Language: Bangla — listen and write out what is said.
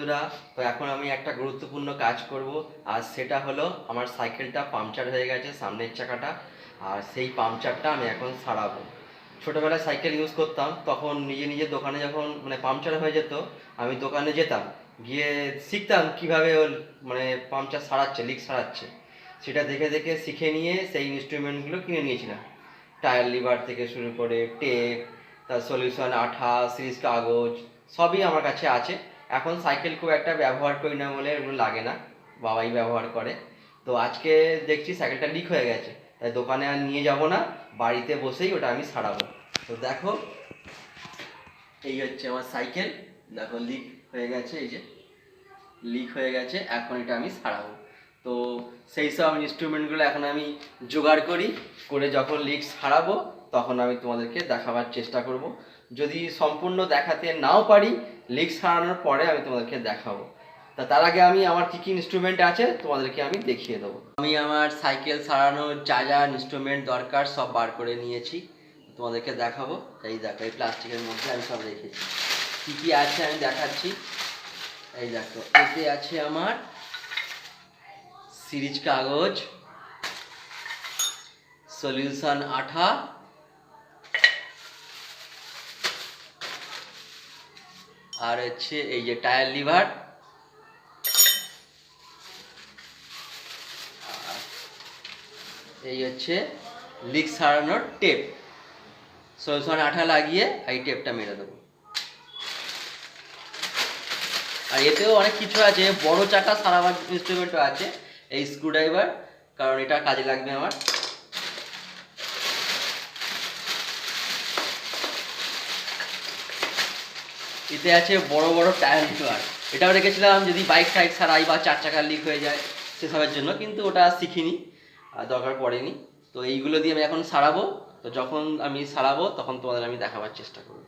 বন্ধুরা, তো এখন আমি একটা গুরুত্বপূর্ণ কাজ করব। আর সেটা হলো আমার সাইকেলটা পাংচার হয়ে গেছে সামনের চাকাটা, আর সেই পাংচারটা আমি এখন সারাবো। ছোটোবেলায় সাইকেল ইউজ করতাম, তখন নিজে নিজে দোকানে যখন পাংচার হয়ে যেত, আমি দোকানে যেতাম, গিয়ে শিখতাম কীভাবে পাংচার সারাচ্ছে, লিক সারাচ্ছে। সেটা দেখে দেখে শিখে নিয়ে সেই ইনস্ট্রুমেন্টগুলো কিনে নিয়েছিলাম। টায়ার লিভার থেকে শুরু করে টেপ, তার সলিউশন, আঠা, সিরিজ কাগজ, সবই আমার কাছে আছে। এখন সাইকেল খুব একটা ব্যবহার করি না বলে এগুলো লাগে না, বাবাই ব্যবহার করে। তো আজকে দেখছি সাইকেলটা লিক হয়ে গেছে, তাই দোকানে আর নিয়ে যাব না, বাড়িতে বসেই ওটা আমি সারাবো। তো দেখো, এই হচ্ছে আমার সাইকেল। দেখো লিক হয়ে গেছে, এই যে লিক হয়ে গেছে, এখন এটা আমি সারাবো। তো সেই সব ইনস্ট্রুমেন্টগুলো এখন আমি জোগাড় করি, করে যখন লিক সারাবো তখন আমি তোমাদেরকে দেখাবার চেষ্টা করব। যদি সম্পূর্ণ দেখাতে নাও পারি, লিক সারানোর পরে আমি তোমাদেরকে দেখাবো। তার আগে আমি আমার কী কী ইনস্ট্রুমেন্ট আছে তোমাদেরকে আমি দেখিয়ে দেবো। আমি আমার সাইকেল সারানোর যা যা ইনস্ট্রুমেন্ট দরকার সব বার করে নিয়েছি, তোমাদেরকে দেখাবো। এই দেখো, এই প্লাস্টিকের মধ্যে আমি সব রেখেছি। কী কী আছে আমি দেখাচ্ছি। এই দেখো, এতে আছে আমার সিরিজ কাগজ, সলিউশন আঠা, আর হচ্ছে এই যে টায়ার লিভার, এই হচ্ছে লিক সারানোর টেপ। সলিউশন আঠা লাগিয়ে এই টেপটা মেরে দেবো। আর এতেও অনেক কিছু আছে, বড় চাকা সারাবার ইনস্ট্রুমেন্টও আছে, এই স্ক্রুড্রাইভার, কারণ এটা কাজে লাগবে আমার। এতে আছে বড় বড় টায়ার লিভার, এটাও রেখেছিলাম যদি বাইক টাইক সারাই বা চার চাকার লিক হয়ে যায় সেসবের জন্য, কিন্তু ওটা শিখিনি আর দরকার পড়েনি। তো এইগুলো দিয়ে আমি এখন সারাবো। তো যখন আমি সারাবো তখন তোমাদের আমি দেখাবার চেষ্টা করবো।